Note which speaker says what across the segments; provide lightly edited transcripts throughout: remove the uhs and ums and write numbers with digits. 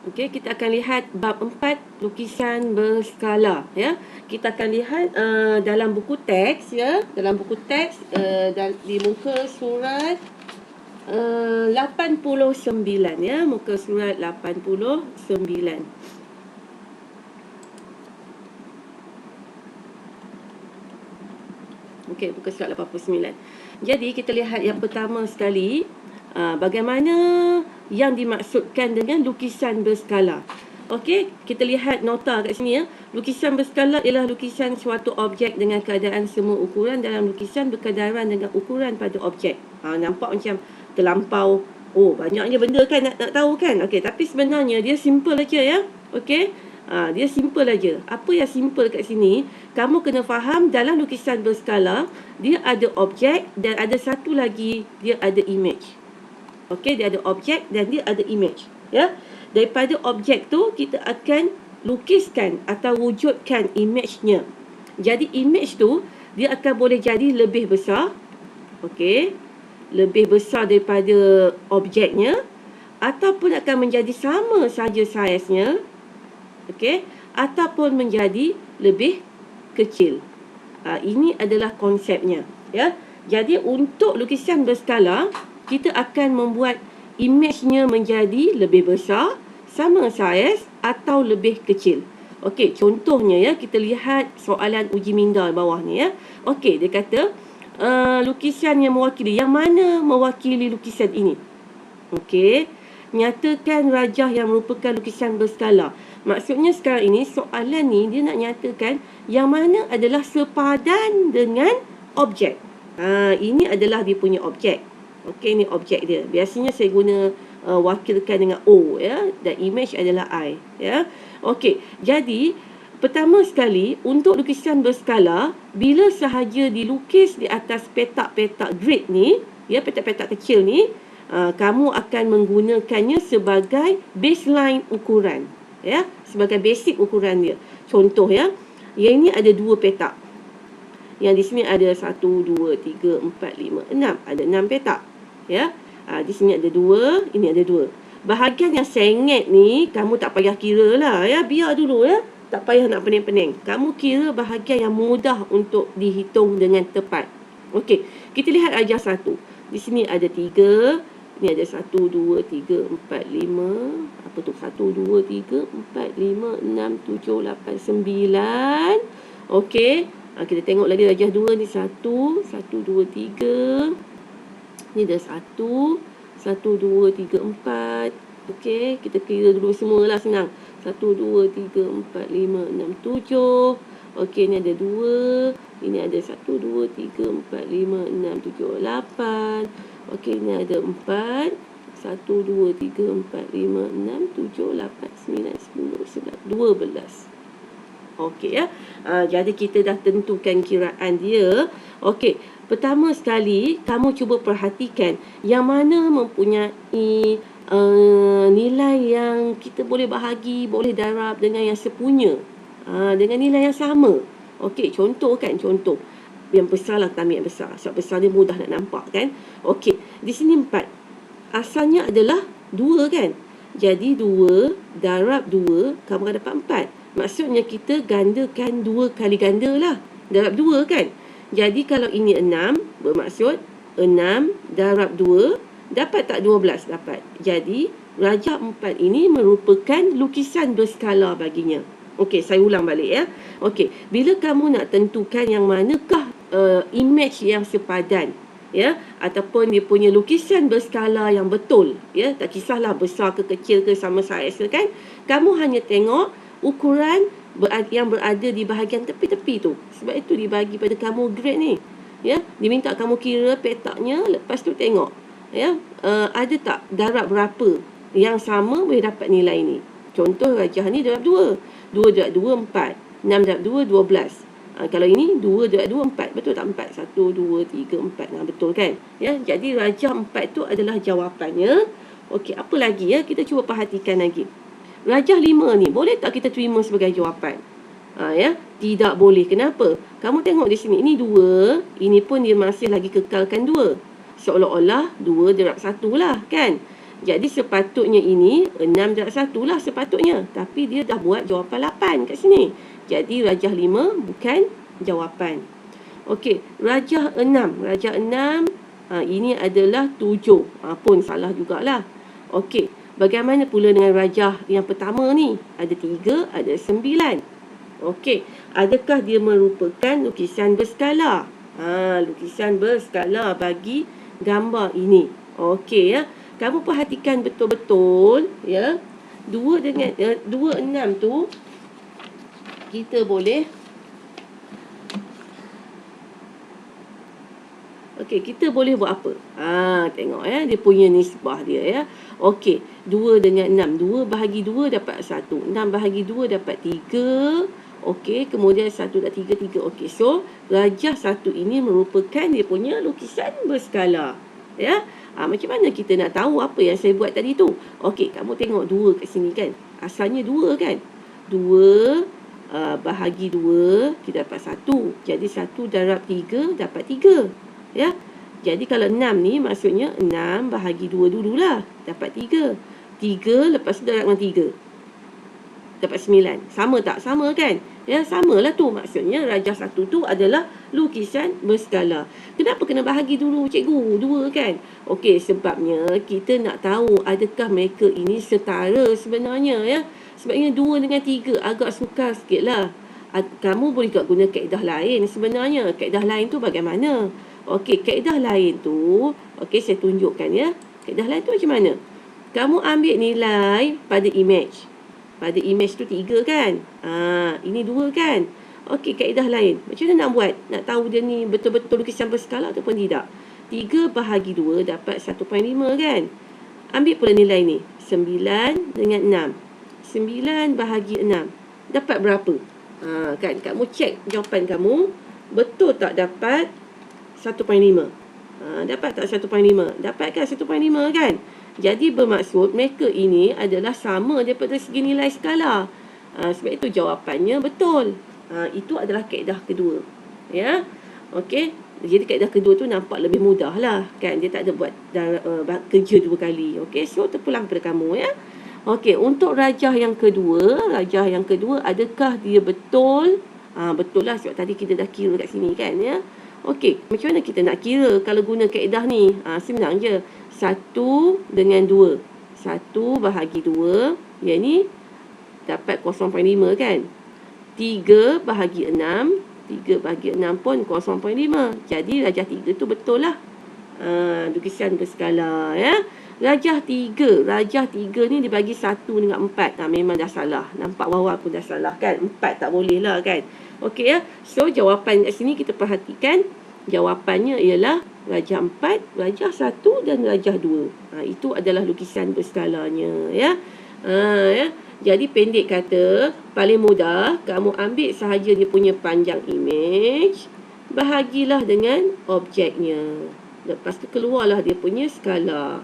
Speaker 1: Okey, kita akan lihat bab 4 lukisan berskala ya. Kita akan lihat dalam buku teks ya, dalam buku teks di muka surat 89 ya, muka surat 89. Okey, muka surat 89. Jadi kita lihat yang pertama sekali, bagaimana yang dimaksudkan dengan lukisan berskala. Okey, kita lihat nota kat sini ya. Lukisan berskala ialah lukisan suatu objek dengan keadaan semua ukuran dalam lukisan berkedaran dengan ukuran pada objek. Nampak macam terlampau, banyaknya benda kan nak tahu kan. Okey, tapi sebenarnya dia simple aja ya. Okey. Dia simple aja. Apa yang simple kat sini, kamu kena faham dalam lukisan berskala, dia ada objek dan ada satu lagi, dia ada image. Okey, dia ada objek dan dia ada image. Ya. Daripada objek tu, kita akan lukiskan atau wujudkan image-nya. Jadi, image tu, dia akan boleh jadi lebih besar. Okey. Lebih besar daripada objeknya. Ataupun akan menjadi sama saja saiznya. Okey, ataupun menjadi lebih kecil. Ini adalah konsepnya, ya. Jadi untuk lukisan berskala, kita akan membuat image-nya menjadi lebih besar, sama saiz atau lebih kecil. Okey, contohnya ya, kita lihat soalan uji minda bawah ni ya. Okey, dia kata lukisan yang mewakili, yang mana mewakili lukisan ini? Okey, nyatakan rajah yang merupakan lukisan berskala. Maksudnya sekarang ini soalan ni dia nak nyatakan yang mana adalah sepadan dengan objek. Ini adalah dia punya objek. Okey, ni objek dia. Biasanya saya guna wakilkan dengan O ya, dan image adalah I ya. Okey, jadi pertama sekali untuk lukisan berskala, bila sahaja dilukis di atas petak-petak grid ni, ya, petak-petak kecil ni, kamu akan menggunakannya sebagai baseline ukuran. Ya, sebagai basic ukuran dia. Contoh ya, yang ini ada 2 petak. Yang di sini ada 1, 2, 3, 4, 5, 6. Ada 6 petak. Ya, di sini ada 2, ini ada 2. Bahagian yang sengit ni, kamu tak payah kira lah ya. Biar dulu ya. Tak payah nak pening-pening. Kamu kira bahagian yang mudah untuk dihitung dengan tepat. Okey, kita lihat ajar 1. Di sini ada 3. Ni ada 1, 2, 3, 4, 5. Apa tu? 1, 2, 3, 4, 5, 6, 7, 8, 9. Okey. Kita tengok lagi rajah 2 ni. 1, 1, 2, 3. Ni dah 1, 1, 2, 3, 4. Okey. Kita kira dulu semualah, senang. 1, 2, 3, 4, 5, 6, 7. Okey, ni ada 2. Ini ada 1, 2, 3, 4, 5, 6, 7, 8. Okey, ni ada 4. 1, 2, 3, 4, 5, 6, 7, 8, 9, 10, 11, 12. Okey ya. Jadi kita dah tentukan kiraan dia. Okey, pertama sekali kamu cuba perhatikan yang mana mempunyai nilai yang kita boleh bahagi, boleh darab dengan yang sepunya. Dengan nilai yang sama. Okey, contoh kan, contoh. Yang besar lah, kita ambil yang besar. Sebab besar dia mudah nak nampak kan. Okey, di sini 4. Asalnya adalah 2 kan. Jadi 2 darab 2, kamu akan dapat 4. Maksudnya kita gandakan 2 kali ganda lah. Darab 2 kan. Jadi kalau ini 6, bermaksud 6 darab 2, dapat tak 12? Dapat. Jadi rajah 4 ini merupakan lukisan berskala baginya. Okey, saya ulang balik ya. Okey, bila kamu nak tentukan yang manakah image yang sepadan, ya, ataupun dia punya lukisan berskala yang betul, ya, tak kisahlah besar ke kecil ke sama saiz kan, kamu hanya tengok ukuran yang berada di bahagian tepi-tepi tu. Sebab itu dibagi pada kamu grade ni, ya. Diminta kamu kira petaknya, lepas tu tengok, ya, ada tak darab berapa yang sama boleh dapat nilai ni. Contoh rajah ni darab 2. 2 darab 2, 4. 6 darab 2, 12. Kalau ini 2 darab 2, 4. Betul tak 4? 1, 2, 3, 4. Betul kan? Ya, jadi rajah 4 tu adalah jawapannya. Okey, apa lagi ya? Kita cuba perhatikan lagi. Rajah 5 ni, boleh tak kita terima sebagai jawapan? Ya, tidak boleh. Kenapa? Kamu tengok di sini. Ini 2. Ini pun dia masih lagi kekalkan 2. Seolah-olah 2 darab 1 lah kan? Jadi sepatutnya ini 6 darab 1 lah sepatutnya. Tapi dia dah buat jawapan 8 kat sini. Jadi rajah 5 bukan jawapan. Okey, rajah 6. Rajah 6 ini adalah 7. Pun salah jugalah. Okey, bagaimana pula dengan rajah yang pertama ni? Ada 3, ada 9. Okey, adakah dia merupakan lukisan berskala? Lukisan berskala bagi gambar ini. Okey ya. Kamu perhatikan betul-betul ya. 2 dengan 2 6 tu kita boleh okey, kita boleh buat apa? Tengok ya, dia punya nisbah dia ya. Okey, 2 dengan 6. 2 bahagi 2 dapat 1. 6 bahagi 2 dapat 3. Okey, kemudian 1 dan 3, 3. Okey, so rajah 1 ini merupakan dia punya lukisan berskala. Ya. Macam mana kita nak tahu apa yang saya buat tadi tu? Okey, kamu tengok 2 kat sini kan. Asalnya 2 kan. 2 bahagi 2 kita dapat 1. Jadi 1 darab 3 dapat 3. Ya. Jadi kalau 6 ni maksudnya 6 bahagi 2 dululah. Dapat 3. 3 lepas tu darab dengan 3. Dapat 9. Sama tak? Sama kan? Ya, samalah tu. Maksudnya rajah 1 tu adalah lukisan berskala. Kenapa kena bahagi dulu cikgu? 2 kan? Okey, sebabnya kita nak tahu adakah mereka ini setara sebenarnya ya. Sebabnya 2 dengan 3 agak sukar sikit lah. Kamu boleh tak guna kaedah lain sebenarnya. Kaedah lain tu bagaimana? Okey, kaedah lain tu, okey saya tunjukkan ya. Kaedah lain tu macam mana? Kamu ambil nilai pada image. Pada image tu 3 kan? Ini 2 kan? Okey, kaedah lain. Macam mana nak buat? Nak tahu dia ni betul-betul lukisan berskala ataupun tidak? 3 bahagi 2 dapat 1.5 kan? Ambil pula nilai ni. 9 dengan 6. 9 bahagi 6. Dapat berapa? Kan? Kamu cek jawapan kamu. Betul tak dapat 1.5? Dapat tak 1.5? Dapat kan 1.5 kan? Jadi bermaksud mereka ini adalah sama daripada segi nilai skala. Sebab itu jawapannya betul. Itu adalah kaedah kedua. Ya. Okey. Jadi kaedah kedua tu nampak lebih mudah lah. Kan? Dia tak ada buat kerja 2 kali. Okey. So terpulang pada kamu ya. Okey. Untuk rajah yang kedua. Rajah yang kedua adakah dia betul? Betul lah sebab tadi kita dah kira kat sini kan ya. Okey. Macam mana kita nak kira kalau guna kaedah ni? Senang je. 1 dengan 2. 1 bahagi 2. Yang ni dapat 0.5 kan. 3 bahagi 6. 3 bahagi 6 pun 0.5. Jadi rajah 3 tu betul lah. Lukisan berskala ya. Rajah 3. Rajah 3 ni dibagi 1 dengan 4. Memang dah salah. Nampak bawah pun dah salah kan. 4 tak boleh lah kan. Okey ya. So jawapan kat sini kita perhatikan. Jawapannya ialah rajah 4, rajah 1 dan rajah 2. Itu adalah lukisan berskalanya ya. Ya. Jadi pendek kata, paling mudah kamu ambil sahaja dia punya panjang image, bahagilah dengan objeknya. Lepas tu keluarlah dia punya skala.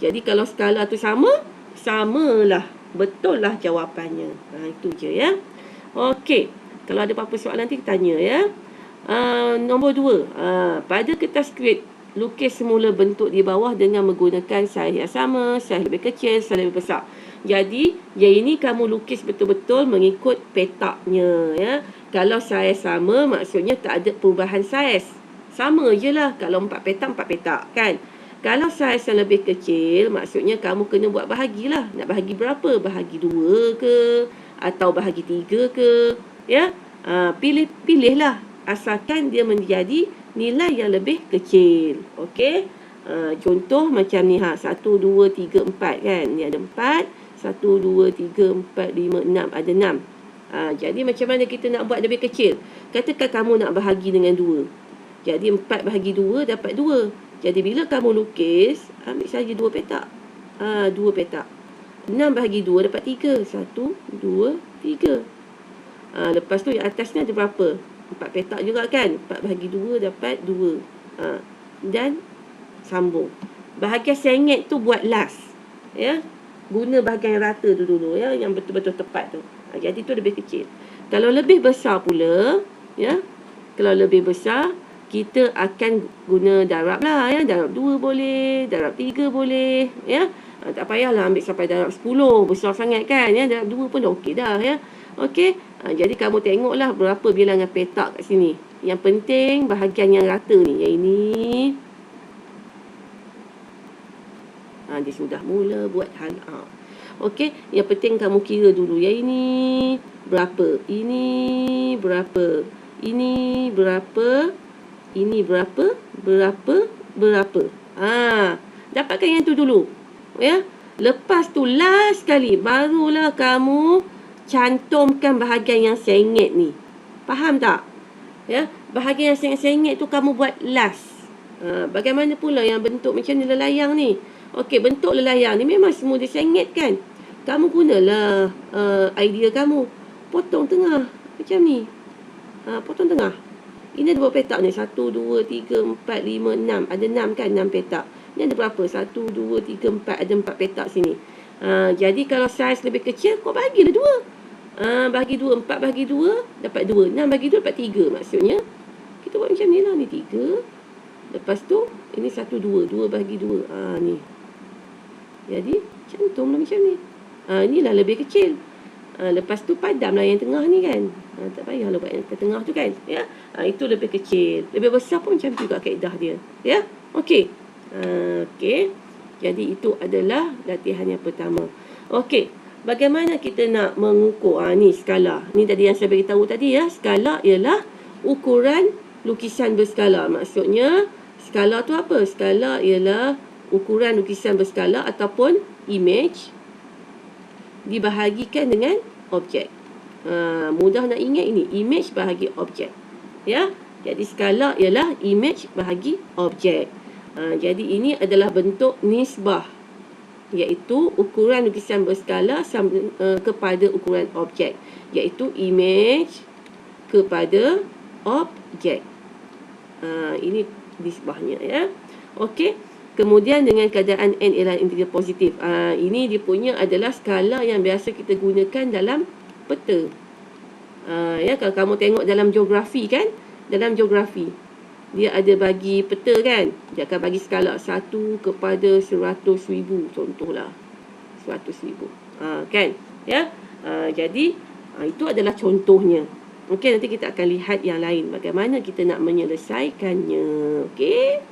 Speaker 1: Jadi kalau skala tu sama, samalah. Betul lah jawapannya. Itu je ya. Okey. Kalau ada apa-apa soalan nanti tanya ya. Nombor 2. Pada kertas skrip, lukis semula bentuk di bawah dengan menggunakan saiz yang sama, saiz lebih kecil, saiz lebih besar. Jadi, yang ini kamu lukis betul-betul mengikut petaknya ya. Kalau saiz sama, maksudnya tak ada perubahan saiz. Sama je lah. Kalau 4 petak, 4 petak kan. Kalau saiz yang lebih kecil, maksudnya kamu kena buat bahagilah. Nak bahagi berapa? Bahagi 2 ke? Atau bahagi 3 ke? Ya. Pilihlah. Asalkan dia menjadi nilai yang lebih kecil. Okey. Contoh macam ni 1, 2, 3, 4 kan. Ni ada 4. 1, 2, 3, 4, 5, 6. Ada 6. Jadi macam mana kita nak buat lebih kecil? Katakan kamu nak bahagi dengan 2. Jadi 4 bahagi 2 dapat 2. Jadi bila kamu lukis, ambil saja 2 petak. 2 petak. 6 bahagi 2 dapat 3. 1, 2, 3. Lepas tu yang atasnya ada berapa? 4 petak juga kan. 4 bahagi 2 dapat 2. Dan sambung. Bahagian sengit tu buat last. Ya. Guna bahagian yang rata tu dulu ya, yang betul-betul tepat tu. Jadi tu lebih kecil. Kalau lebih besar pula, ya. Kalau lebih besar, kita akan guna darab lah ya. Darab 2 boleh, darab 3 boleh ya. Tak payahlah ambil sampai darab 10, besar sangat kan ya. Darab 2 pun dah okey dah ya. Okey. Jadi kamu tengoklah berapa bilangan petak kat sini. Yang penting bahagian yang rata ni. Yang ini. Dia sudah mula buat hal. Okey, yang penting kamu kira dulu. Yang ini berapa? Ini berapa? Ini berapa? Ini berapa? Berapa? Dapatkan yang tu dulu. Ya. Lepas tu last sekali barulah kamu cantumkan bahagian yang sengit ni. Faham tak? Ya, bahagian yang sengit tu kamu buat last. Bagaimana pula yang bentuk macam ni lelayang ni? Okey, bentuk lelayang ni memang semua dia sengit kan? Kamu gunalah idea kamu. Potong tengah macam ni. Potong tengah. Ini ada berapa petak ni? 1, 2, 3, 4, 5, 6. Ada 6 kan? 6 petak. Ni ada berapa? 1, 2, 3, 4. Ada 4 petak sini. Jadi kalau saiz lebih kecil, kau bagilah 2. Bagi 2. 4 bagi 2, dapat 2. 6 bagi 2, dapat 3 maksudnya. Kita buat macam ni lah. Ni 3. Lepas tu, ini 1, 2. 2 bagi 2. Ni. Jadi, cantumlah macam ni. Inilah lebih kecil. Lepas tu padamlah yang tengah ni kan. Tak payahlah buat yang ke tengah tu kan. Ya. Itu lebih kecil. Lebih besar pun macam tu juga kaedah dia. Ya. Okey. Okey. Jadi itu adalah latihan yang pertama. Okey. Bagaimana kita nak mengukur? Ni skala. Ni tadi yang saya beritahu tadi ya. Skala ialah ukuran lukisan berskala. Maksudnya skala tu apa? Skala ialah ukuran lukisan berskala ataupun image dibahagikan dengan objek. Mudah nak ingat ini. Image bahagi objek. Ya. Jadi skala ialah image bahagi objek. Jadi ini adalah bentuk nisbah. Iaitu ukuran lukisan berskala kepada ukuran objek. Iaitu image kepada objek. Ini nisbahnya ya. Okey. Kemudian dengan keadaan n ialah integer positif. Ini dia punya adalah skala yang biasa kita gunakan dalam peta. Ya, kalau kamu tengok dalam geografi kan, dalam geografi dia ada bagi peta kan, dia akan bagi skala 1 kepada 100,000 contohlah. 100,000. Kan? Ya. Jadi itu adalah contohnya. Okey, nanti kita akan lihat yang lain bagaimana kita nak menyelesaikannya. Okey.